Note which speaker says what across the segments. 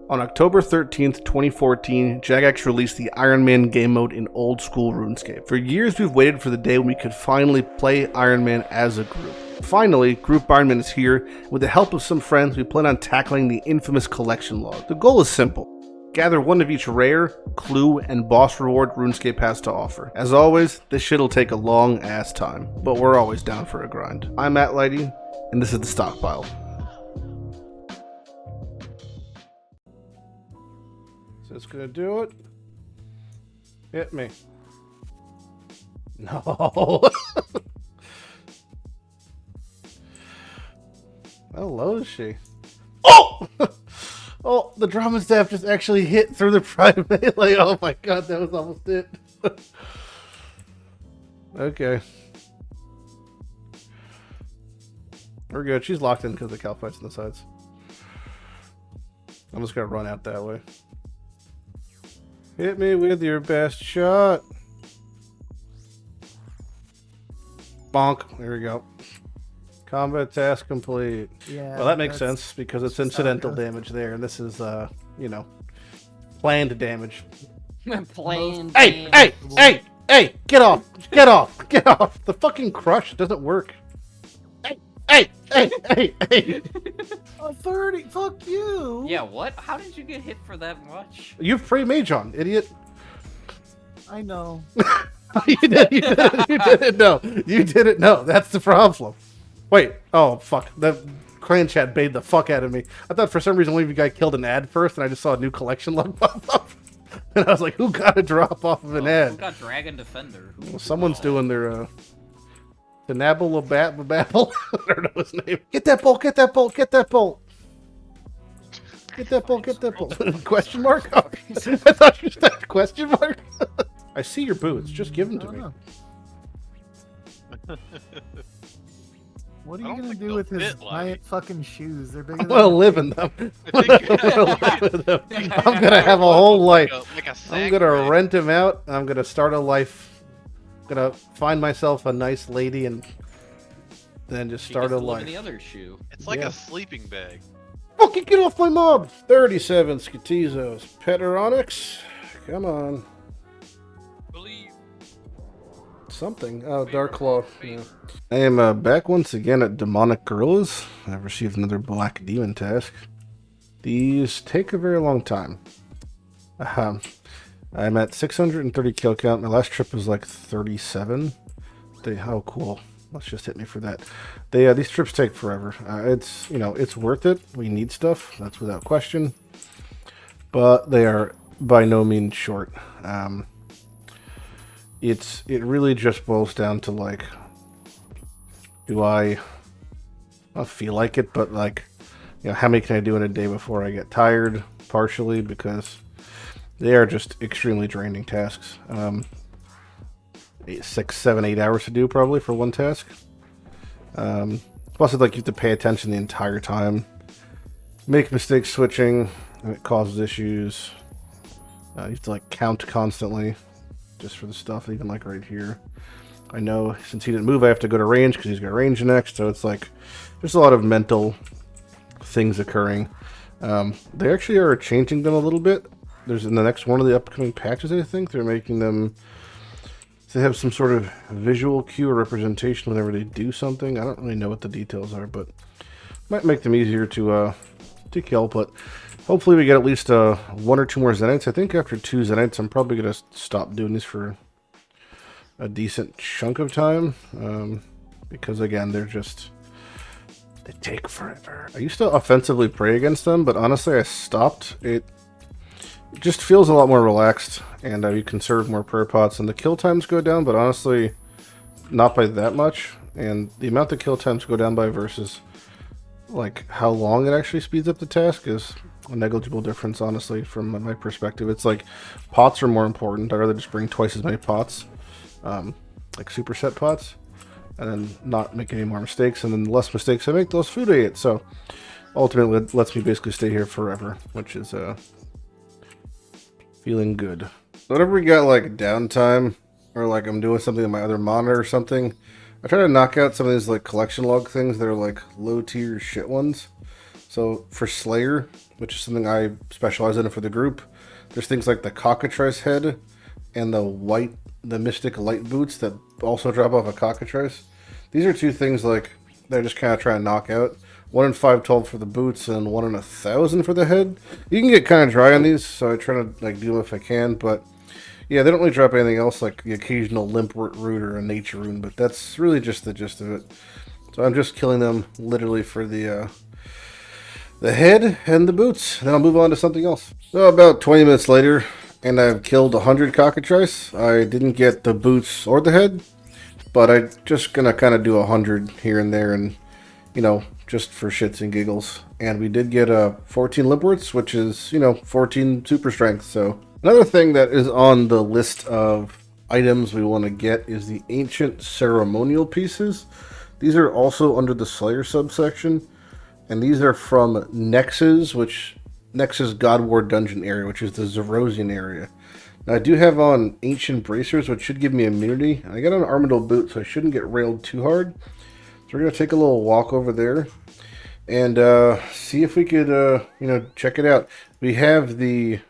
Speaker 1: On October 13th, 2014, Jagex released the Ironman game mode in old school RuneScape. For years we've waited for the day when we could finally play Ironman as a group. Finally, Group Ironman is here. With the help of some friends, we plan on tackling the infamous collection log. The goal is simple. Gather one of each rare, clue, and boss reward RuneScape has to offer. As always, this shit'll take a long ass time, but we're always down for a grind. I'm Matt Lighty, and this is The Stockpile. So it's gonna do it. Hit me. No. How low is she? Oh! Oh, the drama staff just actually hit through the prime melee. Oh my god, that was almost it. Okay. We're good. She's locked in because the cow fights on the sides. I'm just gonna run out that way. Hit me with your best shot. Bonk. There we go. Combat task complete.
Speaker 2: Yeah.
Speaker 1: Well, that makes sense because it's incidental damage there, and this is, you know, planned damage.
Speaker 3: Planned.
Speaker 1: Hey! Get off! Get off! Get off! The fucking crush doesn't work. Hey!
Speaker 2: Oh, 30. Fuck you.
Speaker 3: Yeah, what? How did you get hit for that much?
Speaker 1: You've pre-mage on, idiot.
Speaker 2: I know.
Speaker 1: You didn't know. You didn't know. That's the problem. Wait. Oh, fuck. The clan chat baited the fuck out of me. I thought for some reason one of you guys killed an ad first, and I just saw a new collection log pop up. And I was like, who got a drop off of an ad?
Speaker 3: Who got Dragon Defender?
Speaker 1: Well, someone's doing their, the Nabble Babble. I don't know his name. Get that bolt, get that bolt, get that bolt. Get that bolt, get that bolt. Question mark? Oh, I thought you said question mark. I see your boots. Just give them to me.
Speaker 2: What are you gonna do with his giant fucking shoes? They're bigger
Speaker 1: I'm
Speaker 2: than
Speaker 1: gonna live in them. I'm gonna have a whole life. I'm gonna rent him out. I'm gonna start a life. I'm gonna find myself a nice lady and then just start a life.
Speaker 3: In the other shoe.
Speaker 4: It's like a sleeping bag.
Speaker 1: Fucking get off my mob! 37 Skatizos. Peteronics. Come on.
Speaker 4: Believe.
Speaker 1: Something. Oh, Dark Claw. Yeah. I am back once again at Demonic Gorillas. I've received another Black Demon task. These take a very long time. I'm at 630 kill count. My last trip was like 37. Oh, cool. Let's just hit me for that. These trips take forever. It's, you know, it's worth it. We need stuff. That's without question. But they are by no means short. It really just boils down to, like, do I feel like it, but, like, you know, how many can I do in a day before I get tired, partially, because they are just extremely draining tasks. 6, 7, 8 hours to do, probably, for one task. Plus, it's like you have to pay attention the entire time. Make mistakes switching, and it causes issues. You have to, like, count constantly, just for the stuff, even, like, right here. I know since he didn't move, I have to go to range because he's got range next. So it's like there's a lot of mental things occurring. They actually are changing them a little bit. There's in the next one of the upcoming patches, I think they're making them. They have some sort of visual cue or representation whenever they do something. I don't really know what the details are, but might make them easier to kill. But hopefully we get at least 1 or 2 more Zenites. I think after 2 Zenites, I'm probably gonna stop doing these for a decent chunk of time, because again, they take forever. I used to offensively pray against them, but honestly, I stopped. It just feels a lot more relaxed, and you conserve more prayer pots, and the kill times go down, but honestly, not by that much. And the amount the kill times go down by versus like how long it actually speeds up the task is a negligible difference, honestly, from my perspective. It's like pots are more important. I'd rather just bring twice as many pots. Like superset pots, and then not make any more mistakes, and then the less mistakes I make, the less food I eat. So ultimately it lets me basically stay here forever, which is feeling good. Whenever we got like downtime, or like I'm doing something on my other monitor or something, I try to knock out some of these like collection log things that are like low tier shit ones. So for Slayer, which is something I specialize in for the group, there's things like the cockatrice head and the Mystic Light boots that also drop off a cockatrice. These are two things like they're just kind of trying to knock out. 1 in 512 for the boots and 1 in 1,000 for the head. You can get kind of dry on these, so I try to like do them if I can. But yeah, they don't really drop anything else like the occasional Limpwort root or a nature rune. But that's really just the gist of it. So I'm just killing them literally for the head and the boots. Then I'll move on to something else. So about 20 minutes later, and I've killed 100 cockatrice. I didn't get the boots or the head, but I'm just gonna kind of do 100 here and there, and you know, just for shits and giggles. And we did get 14 Limpworts, which is, you know, 14 super strength. So another thing that is on the list of items we want to get is the ancient ceremonial pieces. These are also under the Slayer subsection, and these are from Nexus God War Dungeon area, which is the Zerosian area. Now I do have on ancient bracers, which should give me immunity. I got an Armadillo boot, so I shouldn't get railed too hard. So we're gonna take a little walk over there and see if we could, you know, check it out. We have the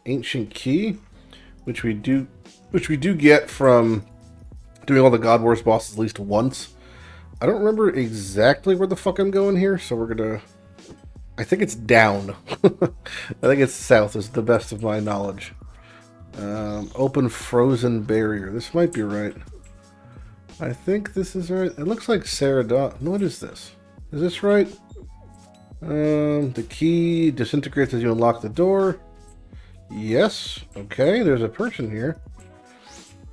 Speaker 1: ancient key, which we do get from doing all the God Wars bosses at least once. I don't remember exactly where the fuck I'm going here, so we're gonna. I think it's down. I think it's south, is the best of my knowledge. Open frozen barrier. This might be right. I think this is right. It looks like Ceradon. What is this? Is this right? The key disintegrates as you unlock the door. Yes. Okay, there's a person here.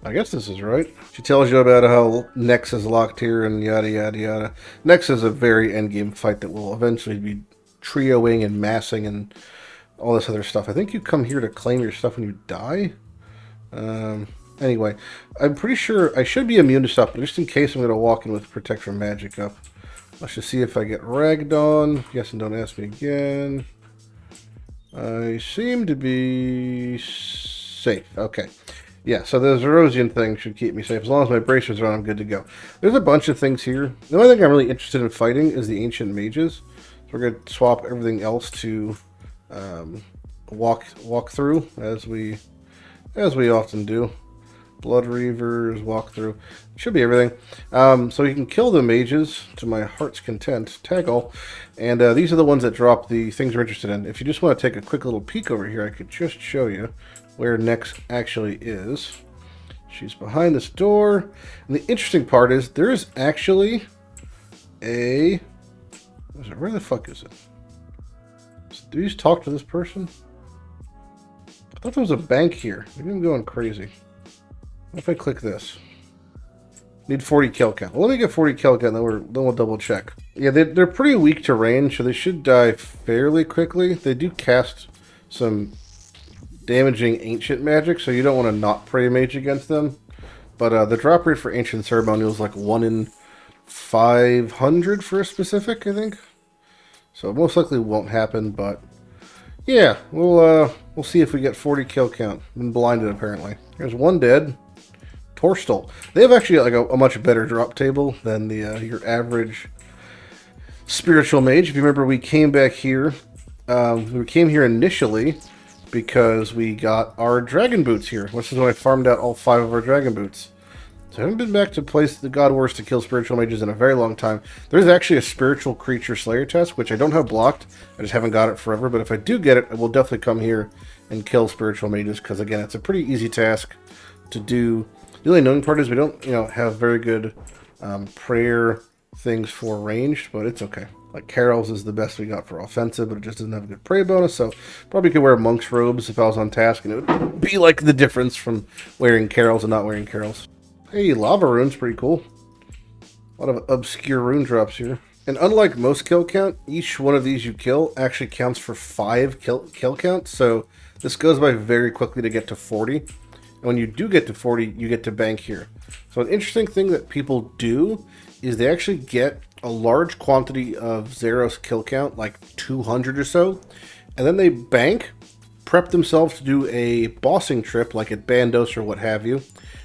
Speaker 1: I guess this is right. She tells you about how Nex is locked here and yada yada yada. Nex is a very endgame fight that will eventually be trioing and massing and all this other stuff. I think you come here to claim your stuff when you die. Anyway, I'm pretty sure I should be immune to stuff, but just in case, I'm going to walk in with Protect from Magic up. Let's just see if I get ragged on. Yes, and don't ask me again. I seem to be safe. Okay. Yeah, so the Zerosian thing should keep me safe. As long as my bracers are on, I'm good to go. There's a bunch of things here. The only thing I'm really interested in fighting is the Ancient Mages. So we're going to swap everything else to walk through, as we often do. Blood Reavers, walk through. Should be everything. So you can kill the mages to my heart's content. Tag all. And these are the ones that drop the things we're interested in. If you just want to take a quick little peek over here, I could just show you where Nex actually is. She's behind this door. And the interesting part is there is actually a... Where the fuck is it? Do you just talk to this person? I thought there was a bank here. Maybe I'm going crazy. What if I click this? Need 40 kill count. Well, let me get 40 kill count, then we'll double check. Yeah, they're pretty weak to range, so they should die fairly quickly. They do cast some damaging ancient magic, so you don't want to not pray mage against them. But the drop rate for ancient ceremonial is like 1 in 500 for a specific, I think. So it most likely won't happen, but yeah, we'll see if we get 40 kill count. Been blinded apparently. There's one dead. Torstal. They have actually like a much better drop table than the your average spiritual mage. If you remember, we came back here. We came here initially because we got our dragon boots here. This is when I farmed out all 5 of our dragon boots. So I haven't been back to place the God Wars to kill spiritual mages in a very long time. There's actually a spiritual creature slayer test, which I don't have blocked. I just haven't got it forever. But if I do get it, I will definitely come here and kill spiritual mages, because again, it's a pretty easy task to do. The only annoying part is we don't, have very good prayer things for ranged, but it's okay. Like Carol's is the best we got for offensive, but it just doesn't have a good pray bonus, so probably could wear monk's robes if I was on task, and it would be like the difference from wearing Carol's and not wearing Carol's. Hey, lava rune's pretty cool. A lot of obscure rune drops here. And unlike most kill count, each one of these you kill actually counts for 5 kill counts, so this goes by very quickly to get to 40. And when you do get to 40, you get to bank here. So an interesting thing that people do is they actually get a large quantity of Zeros kill count, like 200 or so, and then they bank, prep themselves to do a bossing trip, like at Bandos or what have you.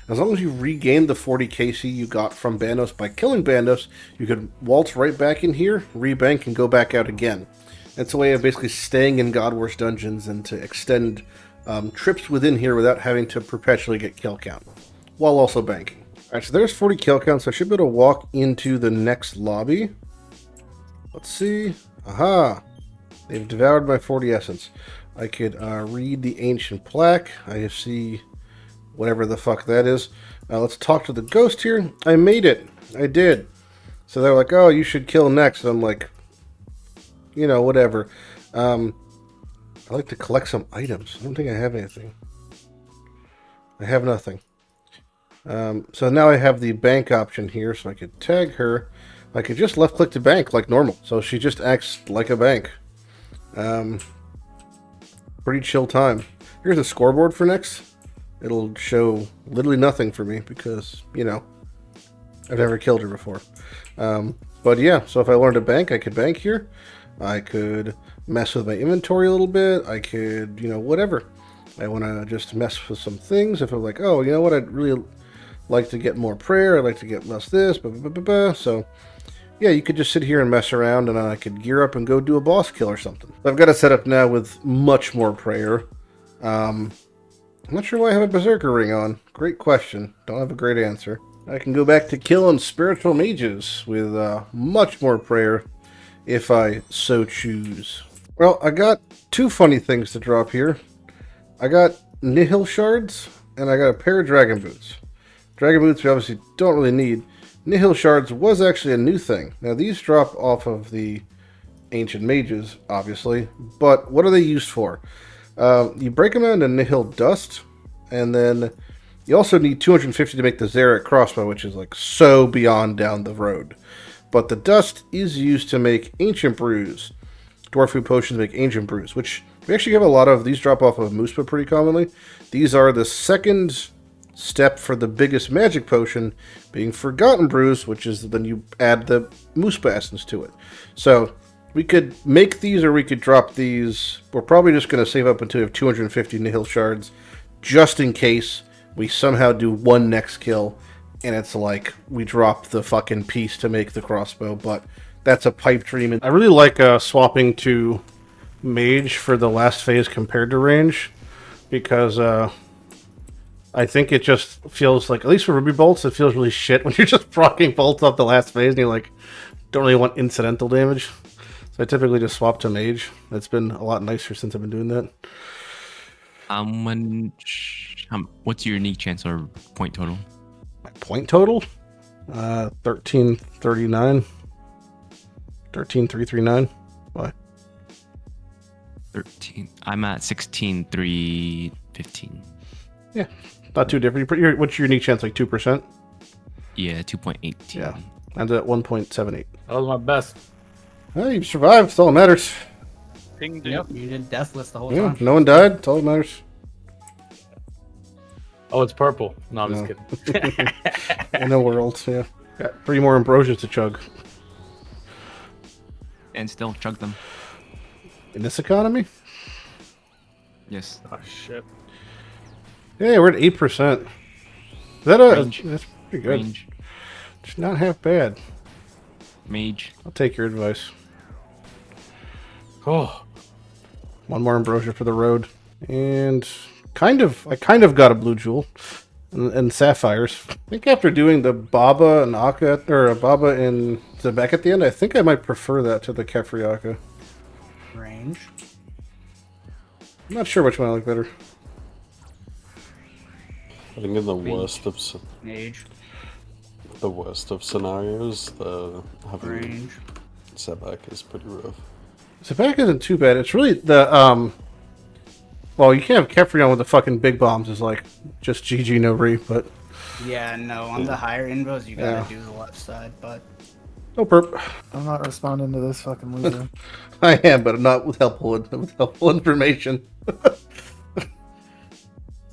Speaker 1: As long as you regain the 40 KC you got from Bandos by killing Bandos, you could waltz right back in here, rebank, and go back out again. That's a way of basically staying in God Wars dungeons and to extend trips within here without having to perpetually get kill count, while also banking. Alright, so there's 40 kill counts. I should be able to walk into the next lobby. Let's see. Aha! They've devoured my 40 essence. I could read the ancient plaque. I see whatever the fuck that is. Let's talk to the ghost here. I made it. I did. So they're like, oh, you should kill next. And I'm like, you know, whatever. I like to collect some items. I don't think I have anything. I have nothing. So now I have the bank option here, so I could tag her. I could just left click to bank like normal. So she just acts like a bank. Pretty chill time. Here's a scoreboard for next. It'll show literally nothing for me because, you know, I've never killed her before. But yeah, so if I wanted to bank, I could bank here. I could mess with my inventory a little bit. I could, you know, whatever. I want to just mess with some things. If I'm like, oh, you know what, I'd really like to get more prayer. I'd like to get less this. Blah, blah, blah, blah. So yeah, you could just sit here and mess around, and I could gear up and go do a boss kill or something. I've got it set up now with much more prayer. I'm not sure why I have a Berserker ring on. Great question. Don't have a great answer. I can go back to killing spiritual mages with much more prayer if I so choose. Well, I got two funny things to drop here. I got Nihil Shards, and I got a pair of Dragon Boots. Dragon Boots we obviously don't really need. Nihil Shards was actually a new thing. Now, these drop off of the Ancient Mages, obviously, but what are they used for? You break them into Nihil Dust, and then you also need 250 to make the Zarek crossbow, which is like so beyond down the road. But the dust is used to make Ancient Brews. Dwarf food potions make Ancient Brews, which we actually have a lot of. These drop off of Muspa pretty commonly. These are the second step for the biggest magic potion, being Forgotten Brews, which is then you add the Muspa essence to it. So we could make these or we could drop these. We're probably just going to save up until we have 250 Nihil Shards, just in case we somehow do one next kill and it's like we drop the fucking piece to make the crossbow, but that's a pipe dream. I really like swapping to mage for the last phase compared to range, because I think it just feels like, at least for Ruby Bolts, it feels really shit when you're just proccing bolts off the last phase and you're like, don't really want incidental damage. So I typically just swap to mage. It's been a lot nicer since I've been doing that.
Speaker 5: What's your unique chance or point total?
Speaker 1: My point total? 1339. 13339. Why?
Speaker 5: 13. I'm at 16,315.
Speaker 1: Yeah, not too different. What's your unique chance? Like 2%?
Speaker 5: Yeah, 2.18.
Speaker 1: Yeah, I'm at 1.78.
Speaker 2: That was my best.
Speaker 1: Hey, you survived. That's all that matters.
Speaker 4: Ping dude.
Speaker 3: Yep, you did deathless the whole
Speaker 1: Yeah,
Speaker 3: time.
Speaker 1: no one died. That's all that matters.
Speaker 2: Oh, it's purple. No, I'm
Speaker 1: No.
Speaker 2: just kidding.
Speaker 1: In the world, yeah. Got 3 more ambrosias to chug.
Speaker 5: And still chug them.
Speaker 1: In this economy?
Speaker 5: Yes.
Speaker 2: Oh, shit.
Speaker 1: Yeah, we're at 8%. Is that a...
Speaker 5: Range.
Speaker 1: That's pretty good.
Speaker 5: Range.
Speaker 1: It's not half bad.
Speaker 5: Mage.
Speaker 1: I'll take your advice.
Speaker 2: Oh,
Speaker 1: 1 more ambrosia for the road. And I kind of got a blue jewel. And sapphires. I think after doing the Baba and Akka, or Baba and Zebek at the end, I think I might prefer that to the Kefri Akka.
Speaker 3: Range.
Speaker 1: I'm not sure which one I like better.
Speaker 6: I think in the worst of
Speaker 3: Age.
Speaker 6: scenarios, the having
Speaker 3: Range.
Speaker 6: setback is pretty rough.
Speaker 1: Zebek isn't too bad. It's really the well, you can't have Kefri on with the fucking big bombs. Is like just GG no re, but
Speaker 3: Yeah, no, on the higher invos you gotta
Speaker 1: Yeah.
Speaker 3: do the left side, but
Speaker 1: no perp.
Speaker 2: I'm not responding to this fucking loser.
Speaker 1: I am, but not with helpful information.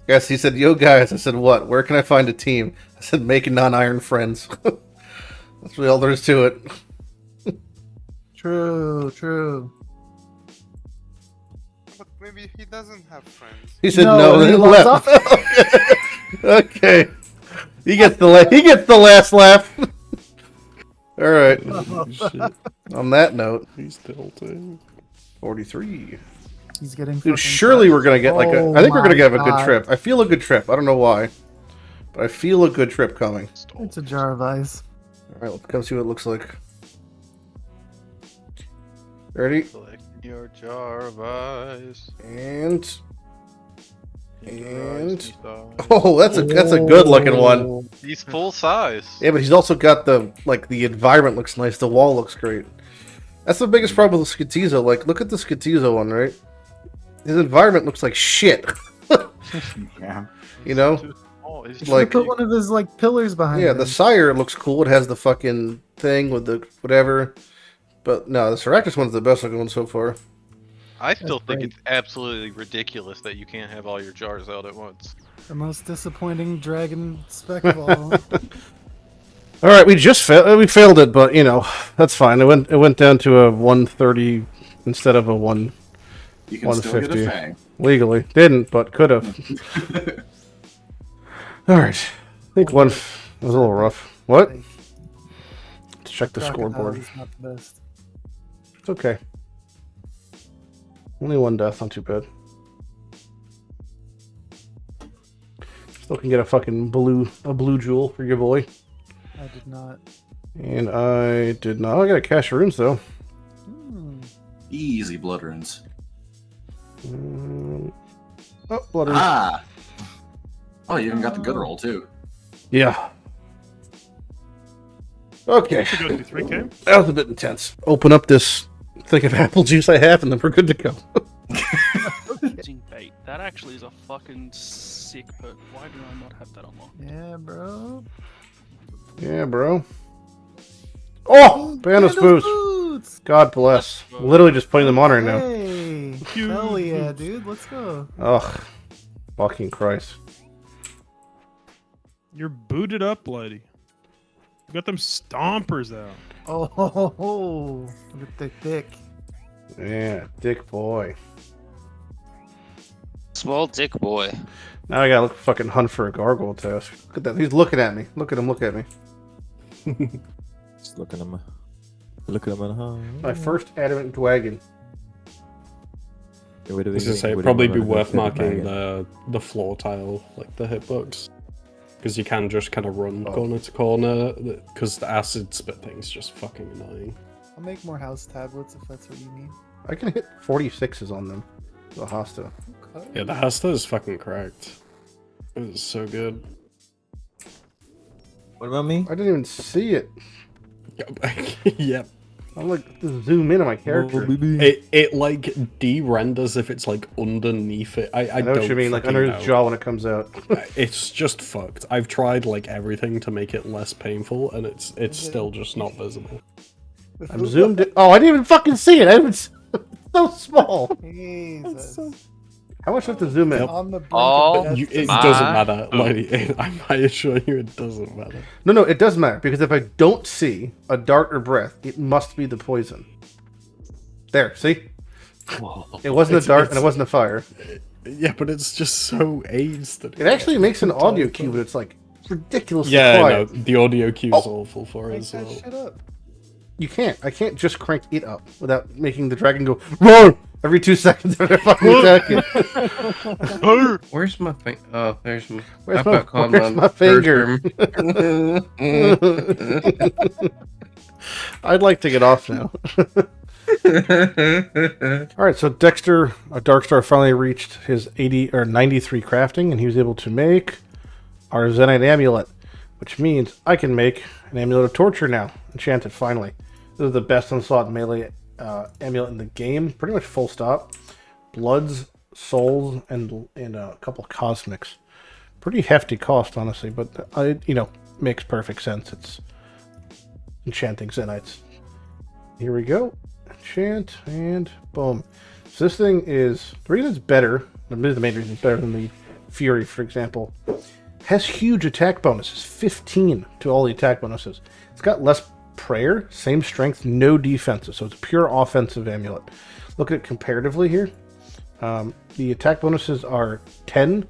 Speaker 1: Yes, he said, "Yo, guys." I said, "What? Where can I find a team?" I said, "Make non-iron friends." That's really all there is to it.
Speaker 2: True, true.
Speaker 7: Maybe he doesn't have friends.
Speaker 1: He said
Speaker 2: No,
Speaker 1: no,
Speaker 2: he
Speaker 1: then
Speaker 2: lost
Speaker 1: left. Okay. He gets the last laugh. All right.
Speaker 6: Shit.
Speaker 1: On that note,
Speaker 6: He's tilting.
Speaker 1: 43.
Speaker 2: He's getting.
Speaker 1: Dude,
Speaker 2: fucking
Speaker 1: surely we're gonna get like a.
Speaker 2: Oh
Speaker 1: I think we're gonna
Speaker 2: my
Speaker 1: have a good
Speaker 2: God.
Speaker 1: trip. I feel a good trip. I don't know why, but I feel a good trip coming.
Speaker 2: It's a jar of ice.
Speaker 1: All right, let's come see what it looks like. Ready?
Speaker 4: Collect your jar of ice.
Speaker 1: And
Speaker 4: And
Speaker 1: oh, that's a good looking one.
Speaker 4: he's full size.
Speaker 1: Yeah, but he's also got the environment looks nice. The wall looks great. That's the biggest problem with the Skitizo. Like, look at the Skitizo one, right? His environment looks like shit.
Speaker 8: Yeah.
Speaker 1: You know?
Speaker 4: Too small. He's
Speaker 2: Should
Speaker 1: Like-
Speaker 2: put one of his like pillars behind.
Speaker 1: Yeah,
Speaker 2: him.
Speaker 1: the Sire looks cool. It has the fucking thing with the whatever. But no, the Syracuse one's the best looking one so far.
Speaker 4: I still think
Speaker 2: great.
Speaker 4: it's absolutely ridiculous that you can't have all your jars out at once.
Speaker 2: The most disappointing dragon spec of all.
Speaker 1: All right, we failed it, but you know that's fine. It went down to a 130 instead of a 1
Speaker 8: You can still get a
Speaker 1: 150
Speaker 8: fang.
Speaker 1: legally. Didn't, but could have. All right, I think one was a little rough. What? Let's check the
Speaker 2: Crocodile
Speaker 1: scoreboard.
Speaker 2: is not the best.
Speaker 1: It's okay. Only one death, not too bad. Still can get a fucking blue jewel for your boy.
Speaker 2: I did not.
Speaker 1: And I did not. Oh, I got a cache of runes though.
Speaker 2: Hmm.
Speaker 8: Easy blood runes.
Speaker 1: Oh, blood runes.
Speaker 8: Ah! Oh, you even got the good roll, too.
Speaker 1: Yeah. Okay.
Speaker 9: To go through 3K?
Speaker 1: That was a bit intense. Open up this thing of apple juice I have, and then we're good to go.
Speaker 9: Using bait. That actually is a fucking sick perk. Why do I not have that unlocked?
Speaker 2: Yeah, bro.
Speaker 1: Yeah, bro. Oh, Bandos boots.
Speaker 2: Boots.
Speaker 1: God bless. Literally just putting them on right now.
Speaker 2: Hey, hell yeah, dude. Let's go.
Speaker 1: Ugh. Fucking Christ.
Speaker 9: You're booted up, lady. You got them stompers out.
Speaker 2: Oh, look at the dick.
Speaker 1: Yeah, dick boy.
Speaker 10: Small dick boy.
Speaker 1: Now I gotta fucking hunt for a gargoyle task. Look at that. He's looking at me. Look at him. Look at me.
Speaker 11: Just looking at him. Look at him.
Speaker 1: My first adamant wagon.
Speaker 6: I was gonna say it'd probably be worth marking the floor tile, like the hitbox, because you can just kind of run corner to corner. Because the acid spit thing's just fucking annoying.
Speaker 2: I'll make more house tablets if that's what you need.
Speaker 1: I can hit 46s on them. The Hosta.
Speaker 2: Okay.
Speaker 6: Yeah, the Hasta is fucking cracked. It is so good.
Speaker 11: What about me?
Speaker 1: I didn't even see it.
Speaker 6: Yep.
Speaker 1: I'm like zoom in on my character.
Speaker 6: It like de-renders if it's like underneath it. I
Speaker 1: know
Speaker 6: don't
Speaker 1: what you mean, like
Speaker 6: fucking
Speaker 1: under
Speaker 6: know.
Speaker 1: his jaw when it comes out.
Speaker 6: It's just fucked. I've tried like everything to make it less painful, and it's still just not visible.
Speaker 1: I'm zoomed in. Oh, I didn't even fucking see it. It's so small.
Speaker 2: Jesus.
Speaker 1: How much do I have to zoom in?
Speaker 2: On the brink
Speaker 10: All
Speaker 2: of death.
Speaker 6: It
Speaker 10: My-
Speaker 6: doesn't matter. Like, I assure you, it doesn't matter.
Speaker 1: No, it does matter because if I don't see a dart or breath, it must be the poison. There, see? It wasn't a dart and it wasn't a fire.
Speaker 6: Yeah, but it's just so AIDS that
Speaker 1: It actually makes an audio cue, but it's like ridiculously
Speaker 6: no,
Speaker 1: quiet.
Speaker 6: the audio cue is awful for it
Speaker 2: Crank
Speaker 6: as
Speaker 2: that
Speaker 6: well.
Speaker 2: shit up.
Speaker 1: You can't. I can't just crank it up without making the dragon go roar every 2 seconds after fucking attacking.
Speaker 12: Where's my finger? Oh, there's my.
Speaker 1: Where's
Speaker 12: I've
Speaker 1: my-
Speaker 12: got called
Speaker 1: where's my finger?
Speaker 12: Bertram.
Speaker 1: I'd like to get off now. All right, so Dexter, a Darkstar, finally reached his 80 or 93 crafting, and he was able to make our Zenite amulet, which means I can make an amulet of torture now, enchanted. Finally, this is the best onslaught melee amulet in the game, pretty much full stop. Bloods, souls, and a couple of cosmics. Pretty hefty cost, honestly, but makes perfect sense. It's enchanting Zenites. Here we go. Enchant, and boom. So this thing is, the reason it's better, the main reason it's better than the Fury, for example, has huge attack bonuses, 15 to all the attack bonuses. It's got less prayer, same strength, no defenses, so it's a pure offensive amulet. Look at it comparatively here. The attack bonuses are 10,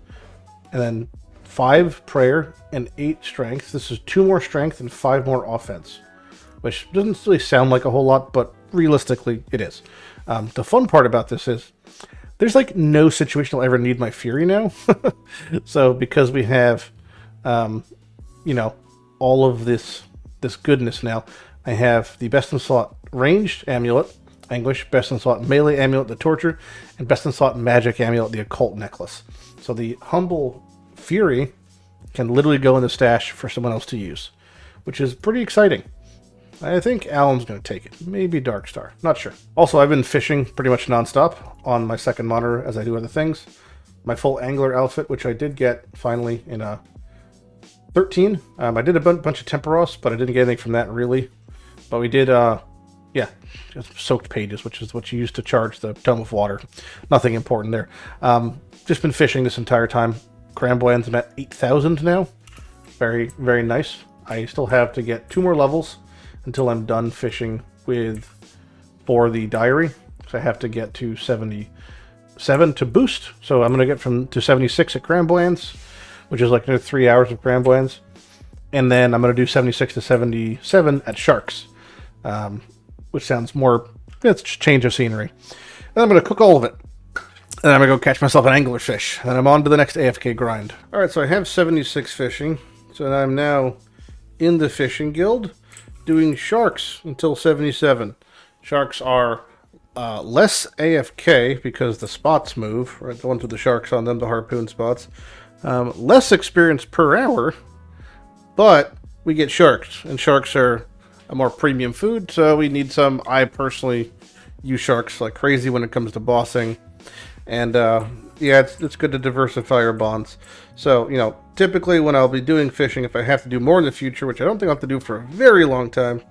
Speaker 1: and then 5 prayer and 8 strength. This is 2 more strength and 5 more offense, which doesn't really sound like a whole lot, but realistically it is. The fun part about this is there's like no situation I'll ever need my Fury now. So because we have, you know, all of this goodness now, I have the best in slot ranged amulet, Anguish, best in slot melee amulet, the torture, and best in slot magic amulet, the occult necklace. So the humble Fury can literally go in the stash for someone else to use, which is pretty exciting. I think Alan's going to take it. Maybe Darkstar. Not sure. Also, I've been fishing pretty much nonstop on my second monitor as I do other things. My full angler outfit, which I did get finally in 13. I did a bunch of Temporos, but I didn't get anything from that really. But we did, yeah, just soaked pages, which is what you use to charge the Tome of Water. Nothing important there. Just been fishing this entire time. Cramboyans, I'm at 8,000 now. Very, very nice. I still have to get 2 more levels until I'm done fishing for the diary. So I have to get to 77 to boost. So I'm going to get to 76 at Cramboyans, which is like another 3 hours of Cramboyans. And then I'm going to do 76 to 77 at Sharks, which sounds more, it's just change of scenery. And I'm going to cook all of it. And I'm going to go catch myself an anglerfish. And I'm on to the next AFK grind. Alright, so I have 76 fishing. So I'm now in the fishing guild doing sharks until 77. Sharks are less AFK because the spots move, right? The ones with the sharks on them, the harpoon spots. Less experience per hour, but we get sharks. And sharks are a more premium food, so we need some. I personally use sharks like crazy when it comes to bossing. And yeah, it's good to diversify our bonds. So, you know, typically when I'll be doing fishing, if I have to do more in the future, which I don't think I'll have to do for a very long time,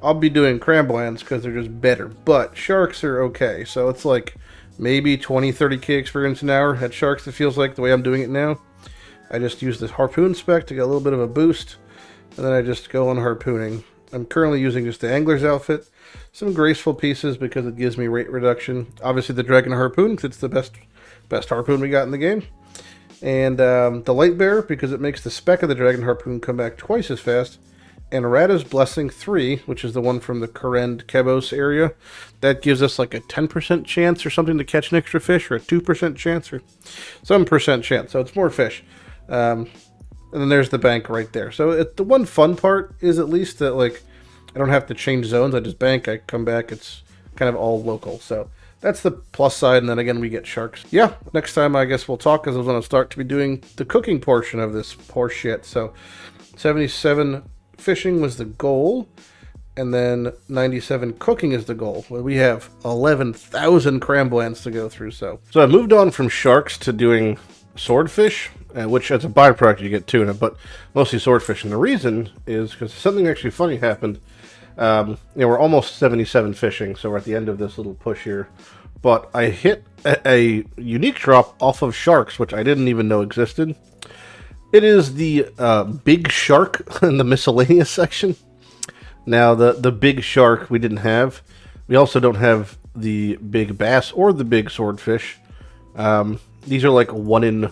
Speaker 1: I'll be doing Cramboyans because they're just better. But sharks are okay. So it's like maybe 20, 30k experience an hour at sharks, it feels like, the way I'm doing it now. I just use this harpoon spec to get a little bit of a boost, and then I just go on harpooning. I'm currently using just the angler's outfit, some graceful pieces because it gives me rate reduction. Obviously the dragon harpoon because it's the best harpoon we got in the game, and the light bearer because it makes the spec of the dragon harpoon come back twice as fast, and Rada's blessing 3, which is the one from the Korend Kebos area, that gives us like a 10% chance or something to catch an extra fish, or a 2% chance or some percent chance. So it's more fish. And then there's the bank right there. So the one fun part is at least that, like, I don't have to change zones. I just bank, I come back, it's kind of all local. So that's the plus side, and then again we get sharks. Yeah, next time I guess we'll talk, because I was going to start to be doing the cooking portion of this horse shit. So 77 fishing was the goal, and then 97 cooking is the goal. Well, we have 11,000 Cramboyans to go through. So I moved on from sharks to doing swordfish, which as a byproduct you get tuna, but mostly swordfish. And the reason is because something actually funny happened. You know, we're almost 77 fishing, so we're at the end of this little push here. But I hit a unique drop off of sharks, which I didn't even know existed. It is the big shark in the miscellaneous section. Now, the big shark we didn't have. We also don't have the big bass or the big swordfish. These are like 1 in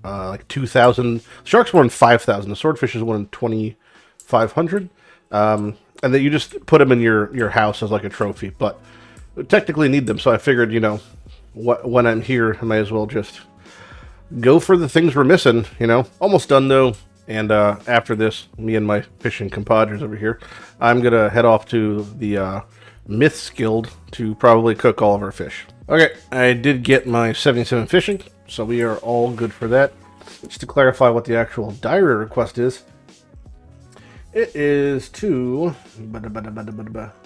Speaker 1: like 2,000. Sharks 1 in 5,000. The swordfish is 1 in 2,500. And that you just put them in your house as like a trophy, but technically need them. So I figured, you know, when I'm here, I might as well just go for the things we're missing. You know, almost done though. And after this, me and my fishing compadres over here, I'm gonna head off to the Myths Guild to probably cook all of our fish. Okay, I did get my 77 fishing, so we are all good for that. Just to clarify what the actual diary request is. It is to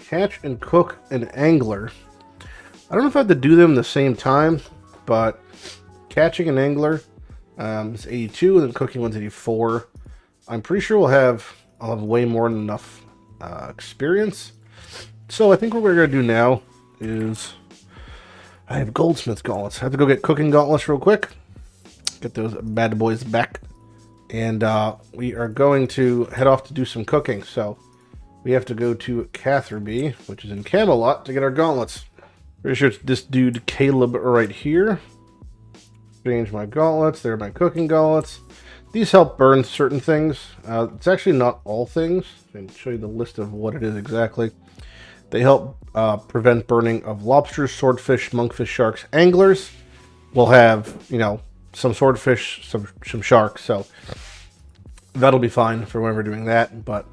Speaker 1: catch and cook an angler. I don't know if I have to do them the same time, but catching an angler is 82, and then cooking one's 84. I'm pretty sure I'll have way more than enough experience. So I think what we're going to do now is, I have goldsmith gauntlets. I have to go get cooking gauntlets real quick. Get those bad boys back. And we are going to head off to do some cooking. So we have to go to Catherby, which is in Camelot, to get our gauntlets. Pretty sure it's this dude Caleb right here. Change my gauntlets. They're my cooking gauntlets. These help burn certain things. It's actually not all things. I can show you the list of what it is exactly. They help prevent burning of lobsters, swordfish, monkfish, sharks. Anglers will have, you know, some swordfish, some sharks. So that'll be fine for when we're doing that. But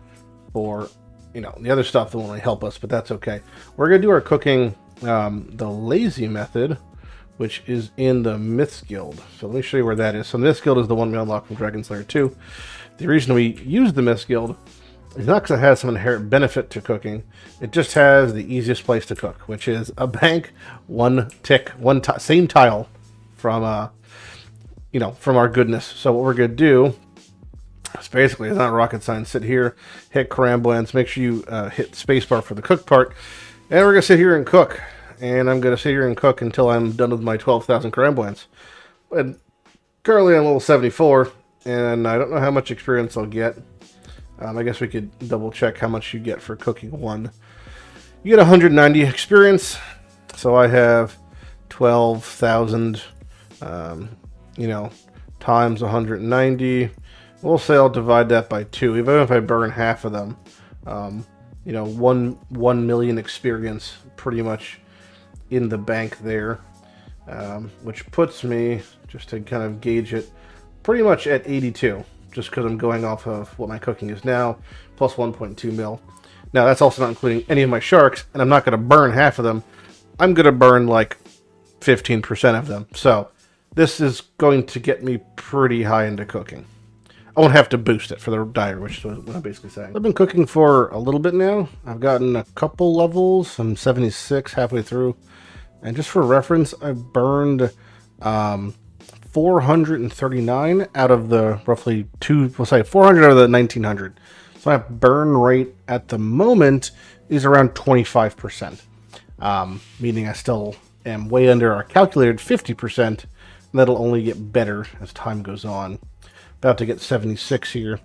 Speaker 1: for, you know, the other stuff, that won't really help us. But that's okay. We're going to do our cooking the lazy method, which is in the Myths Guild. So let me show you where that is. So the Myths Guild is the one we unlocked from Dragon Slayer 2. The reason we use the Myths Guild is not because it has some inherent benefit to cooking. It just has the easiest place to cook, which is a bank, one tick, same tile from, you know, from our goodness. So what we're going to do is basically, it's not rocket science. Sit here, hit Karambwans, make sure you hit spacebar for the cook part, and we're going to sit here and cook. And I'm going to sit here and cook until I'm done with my 12,000 Karambwans. And currently I'm level 74, and I don't know how much experience I'll get. I guess we could double check how much you get for cooking one. You get 190 experience, so I have 12,000, you know, times 190. We'll say I'll divide that by 2, even if I burn half of them. You know, 1 million experience pretty much in the bank there, which puts me, just to kind of gauge it, pretty much at 82, just because I'm going off of what my cooking is now, plus 1.2 mil. Now, that's also not including any of my sharks, and I'm not going to burn half of them. I'm going to burn like 15% of them. So this is going to get me pretty high into cooking. I won't have to boost it for the dyer, which is what I'm basically saying. I've been cooking for a little bit now. I've gotten a couple levels. I'm 76 halfway through. And just for reference, I've burned 439 out of the roughly 400 out of the 1900. So my burn rate at the moment is around 25%. Meaning I still am way under our calculated 50%. And that'll only get better as time goes on. About to get 76 here.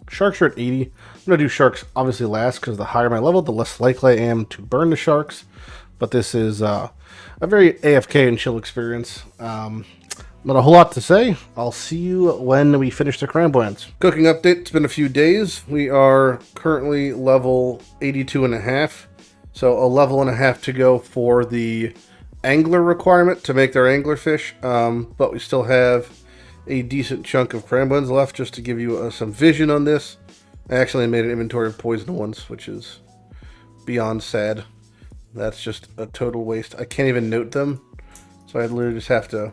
Speaker 1: Sharks are at 80. I'm going to do sharks obviously last, because the higher my level, the less likely I am to burn the sharks. But this is a very AFK and chill experience. Not a whole lot to say. I'll see you when we finish the Karambwans. Cooking update. It's been a few days. We are currently level 82.5. So a level and a half to go for the angler requirement to make their anglerfish. But we still have a decent chunk of Karambwans left, just to give you some vision on this. I actually made an inventory of poison ones, which is beyond sad. That's just a total waste. I can't even note them, so I literally just have to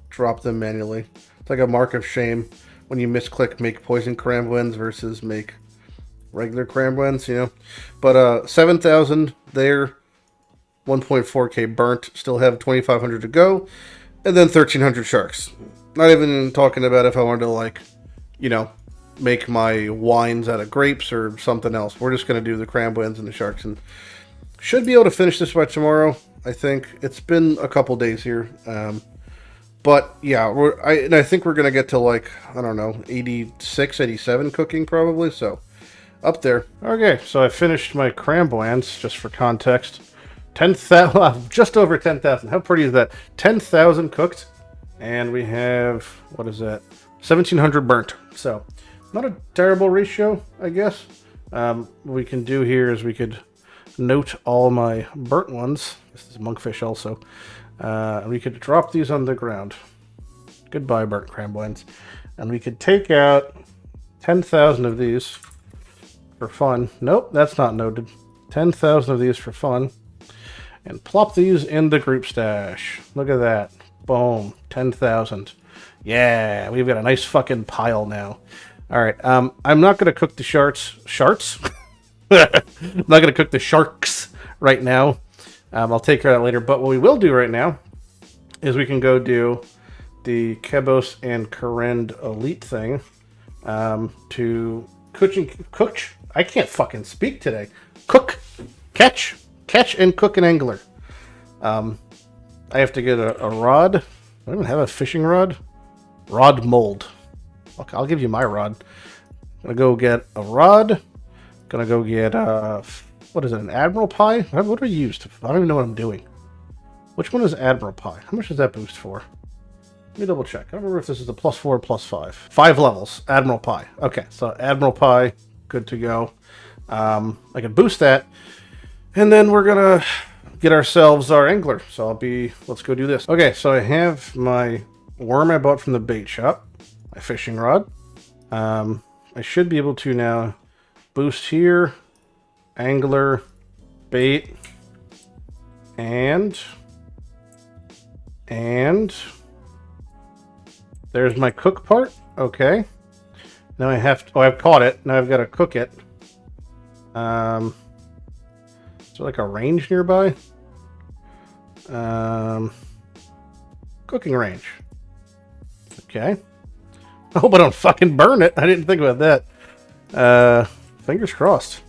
Speaker 1: drop them manually. It's like a mark of shame when you misclick make poison Karambwans versus make regular Karambwans, you know. But 7,000 there, 1.4k burnt, still have 2,500 to go, and then 1,300 sharks. Not even talking about if I wanted to, like, you know, make my wines out of grapes or something else. We're just going to do the Karambwans and the sharks, and should be able to finish this by tomorrow, I think. It's been a couple days here. But, yeah, I think we're going to get to, like, I don't know, 86, 87 cooking probably, so up there. Okay, so I finished my Karambwans, just for context. 10,000, just over 10,000. How pretty is that? 10,000 cooked. And we have, what is that? 1,700 burnt. So, not a terrible ratio, I guess. What we can do here is we could note all my burnt ones. This is monkfish also. We could drop these on the ground. Goodbye, burnt Karambwans. And we could take out 10,000 of these for fun. Nope, that's not noted. 10,000 of these for fun. And plop these in the group stash. Look at that. Boom. 10,000. Yeah, we've got a nice fucking pile now. All right. I'm not going to cook the sharks. I'm not going to cook the sharks right now. I'll take care of that later. But what we will do right now is we can go do the Kebos and Karend Elite thing to cook. I can't fucking speak today. Catch and cook an angler. I have to get a rod. I don't even have a fishing rod. Rod mold. Okay, I'll give you my rod. Gonna go get a rod. Gonna go get what is it? An Admiral Pie? What do I use? I don't even know what I'm doing. Which one is Admiral Pie? How much does that boost for? Let me double check. I don't remember if this is the +4 or +5. 5 levels. Admiral Pie. Okay, so Admiral Pie, good to go. I can boost that. And then we're going to get ourselves our angler. So let's go do this. Okay, so I have my worm I bought from the bait shop. My fishing rod. I should be able to now boost here. Angler. Bait. And there's my cook part. Okay. Now I have to, I've caught it. Now I've got to cook it. Is there like a range nearby? Cooking range. Okay. I hope I don't fucking burn it. I didn't think about that. Fingers crossed.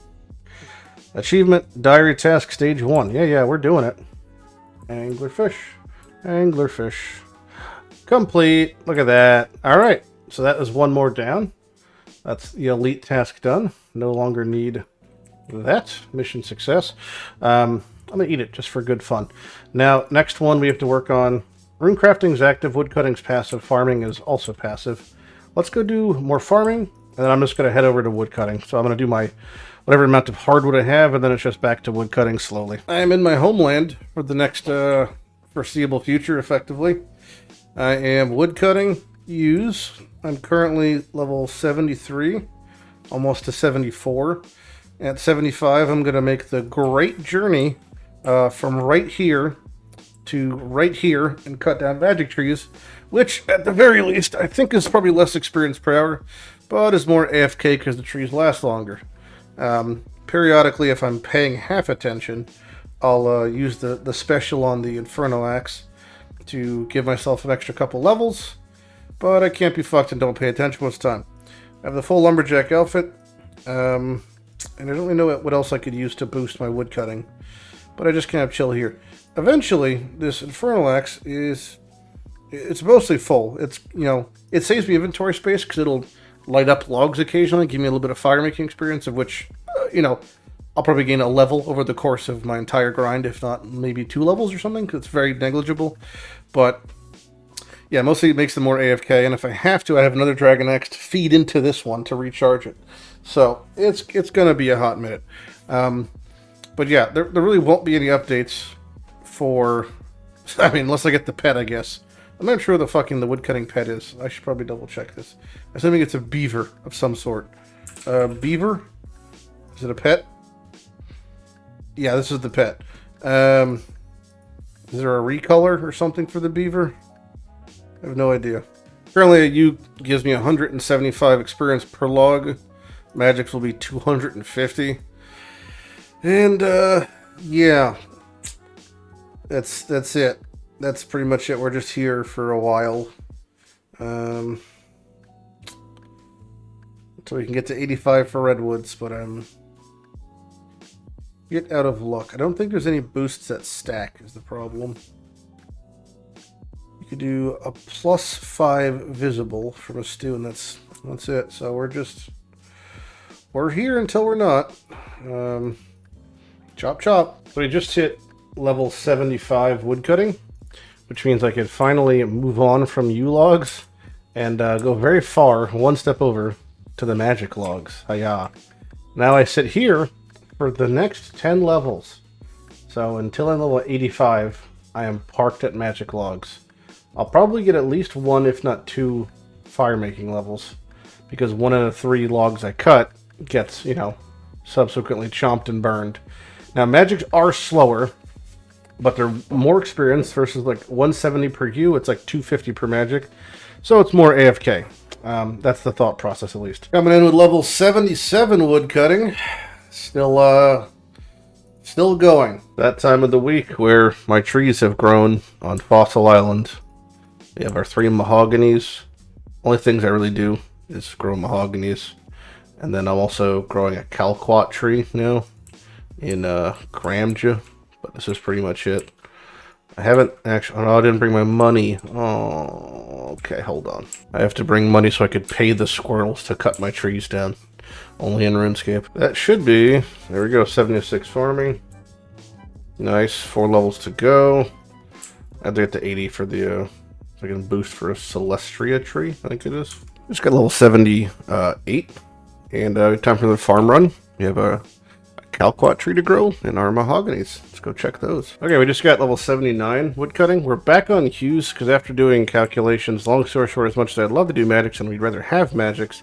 Speaker 1: Achievement, diary task, stage 1. Yeah, we're doing it. Anglerfish. Anglerfish. Complete. Look at that. Alright. So that is one more down. That's the elite task done. No longer need that. Mission success. I'm going to eat it just for good fun. Now, next one we have to work on. Rune crafting is active. Wood cutting is passive. Farming is also passive. Let's go do more farming. And then I'm just going to head over to wood cutting. So I'm going to do my whatever amount of hardwood I have, and then it's just back to wood cutting slowly. I am in my homeland for the next foreseeable future, effectively. I am wood cutting, use. I'm currently level 73, almost to 74. At 75, I'm going to make the great journey from right here to right here and cut down magic trees, which, at the very least, I think is probably less experience per hour, but is more AFK because the trees last longer. Periodically, if I'm paying half attention, I'll use the special on the Inferno Axe to give myself an extra couple levels, but I can't be fucked and don't pay attention most of the time. I have the full lumberjack outfit, and I don't really know what else I could use to boost my wood cutting, but I just kind of chill here. Eventually, this Infernal Axe it's mostly full. It saves me inventory space because it'll light up logs occasionally, give me a little bit of fire making experience, of which, I'll probably gain a level over the course of my entire grind, if not maybe 2 levels or something, because it's very negligible. But yeah, mostly it makes them more AFK, and if I have to, I have another Dragon Axe to feed into this one to recharge it. So it's going to be a hot minute. But yeah, there really won't be any updates for, unless I get the pet, I guess. I'm not sure what the woodcutting pet is. I should probably double check this. Assuming it's a beaver of some sort. Beaver? Is it a pet? Yeah, this is the pet. Is there a recolor or something for the beaver? I have no idea. Currently, a U gives me 175 experience per log. Magics will be 250. And, yeah. That's it. That's pretty much it. We're just here for a while. Until we can get to 85 for redwoods, but get out of luck. I don't think there's any boosts that stack is the problem. You could do a +5 visible from a stew, and that's it. So we're here until we're not. Chop chop. So we just hit level 75 woodcutting, which means I could finally move on from U logs and go very far, one step over to the magic logs. Hiya. Now I sit here for the next 10 levels. So until I'm level 85, I am parked at magic logs. I'll probably get at least 1, if not 2, fire making levels, because 1 out of 3 logs I cut gets, subsequently chomped and burned. Now magics are slower, but they're more experienced versus like 170 per U. It's like 250 per magic. So it's more AFK. That's the thought process, at least. Coming in with level 77 woodcutting. Still going. That time of the week where my trees have grown on Fossil Island. We have our 3 mahoganies. Only things I really do is grow mahoganies. And then I'm also growing a calquat tree now in Gramja. But this is pretty much it. I haven't actually... Oh, no, I didn't bring my money. Oh, okay, hold on. I have to bring money so I could pay the squirrels to cut my trees down. Only in RuneScape. That should be... There we go, 76 farming. Nice, 4 levels to go. I have to get to 80 for the, so I can boost for a Celestria tree, I think it is. Just got level 78, and time for the farm run. We have a Calquat tree to grow and our mahoganies. Let's go check those. Okay, we just got level 79 woodcutting. We're back on Hughes because after doing calculations, long story short, as much as I'd love to do magics and we'd rather have magics,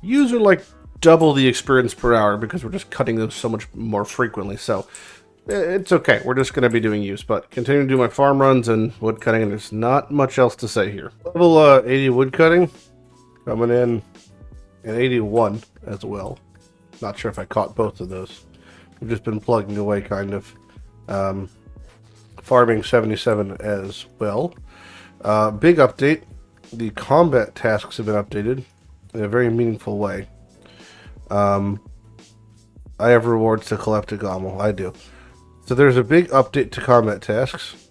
Speaker 1: Hughes are like double the experience per hour because we're just cutting them so much more frequently. So it's okay. We're just going to be doing use, but continue to do my farm runs and woodcutting, and there's not much else to say here. Level 80 woodcutting coming in at 81 as well. Not sure if I caught both of those. We've just been plugging away, kind of. Farming 77 as well. Big update. The combat tasks have been updated in a very meaningful way. I have rewards to collect a Gommel. I do. So there's a big update to combat tasks.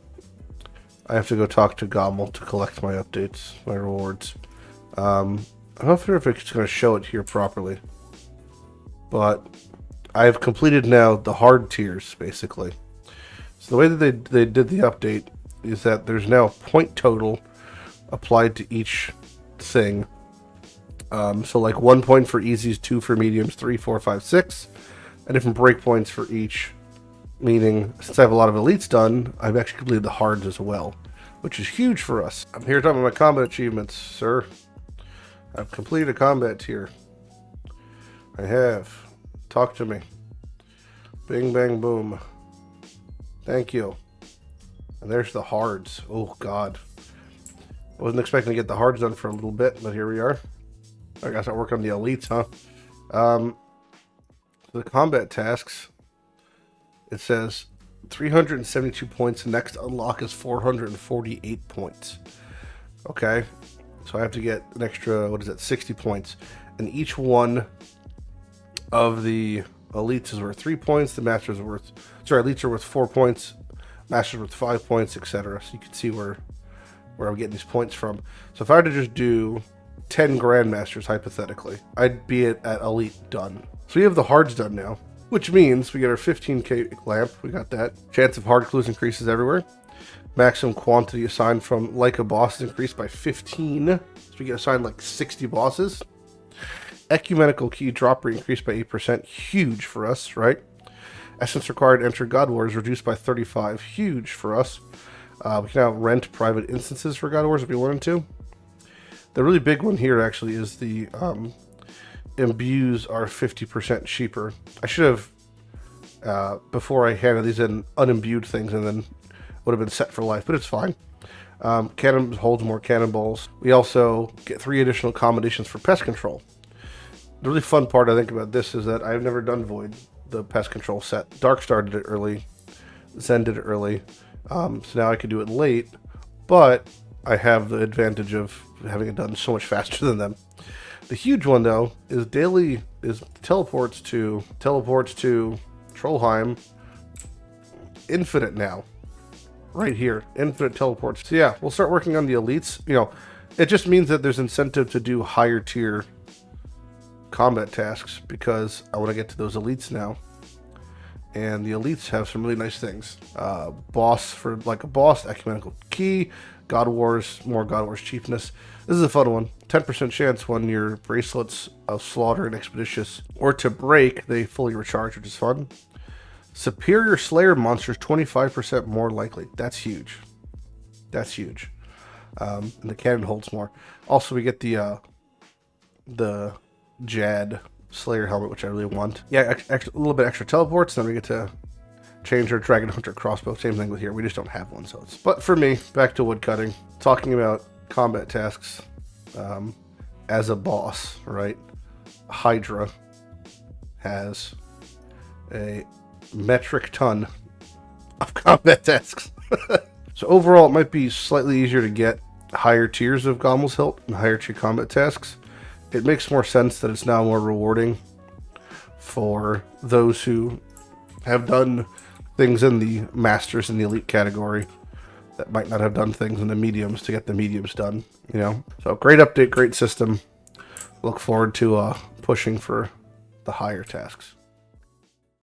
Speaker 1: I have to go talk to Gommel to collect my updates, my rewards. I'm not sure if it's going to show it here properly. But I have completed now the hard tiers, basically. So the way that they did the update is that there's now a point total applied to each thing. So like 1 point for easies, 2 for mediums, 3, 4, 5, 6. And different breakpoints for each. Meaning, since I have a lot of elites done, I've actually completed the hards as well. Which is huge for us. I'm here talking about my combat achievements, sir. I've completed a combat tier. I have. Talk to me. Bing, bang, boom. Thank you. And there's the hards. Oh, God. I wasn't expecting to get the hards done for a little bit, but here we are. I guess I work on the elites, huh? The combat tasks, it says 372 points. The next unlock is 448 points. Okay. So I have to get an extra, 60 points. And each one of the elites is worth 3 points. The masters are worth, elites are worth 4 points. Masters worth 5 points, etc. So you can see where I'm getting these points from. So if I were to just do 10 grandmasters, hypothetically, I'd be at elite done. So we have the hards done now, which means we get our 15k lamp. We got that. Chance of hard clues increases everywhere. Maximum quantity assigned from like a boss is increased by 15. So we get assigned like 60 bosses. Ecumenical key drop rate increased by 8%. Huge for us, right? Essence required to enter God Wars reduced by 35. Huge for us. We can now rent private instances for God Wars if we wanted to. The really big one here actually is the imbues are 50% cheaper. I should have, before I handed these in, unimbued things and then would have been set for life, but it's fine. Cannon holds more cannonballs. We also get 3 additional combinations for pest control. The really fun part I think about this is that I've never done Void, the pest control set. Darkstar did it early. Zen did it early. So now I can do it late, but I have the advantage of having it done so much faster than them. The huge one though is teleports to Trollheim infinite now. Right here, infinite teleports. So yeah, we'll start working on the elites. You know, it just means that there's incentive to do higher tier combat tasks because I want to get to those elites now. And the elites have some really nice things. Boss for like a boss, ecumenical key, God Wars, more God Wars cheapness. This is a fun one. 10% chance when your bracelets of slaughter and expeditious or to break, they fully recharge, which is fun. Superior Slayer monsters 25% more likely. That's huge. That's huge. And the cannon holds more. Also, we get the Jad Slayer helmet, which I really want. Yeah, a little bit extra teleports. Then we get to change our Dragon Hunter crossbow. Same thing with here. We just don't have one, so it's. But for me, back to woodcutting. Talking about combat tasks as a boss, right? Hydra has a metric ton of combat tasks. So overall, it might be slightly easier to get higher tiers of Gommel's Hilt and higher tier combat tasks. It makes more sense that it's now more rewarding for those who have done things in the Masters and the Elite category that might not have done things in the mediums to get the mediums done, you know? So great update, great system. Look forward to pushing for the higher tasks.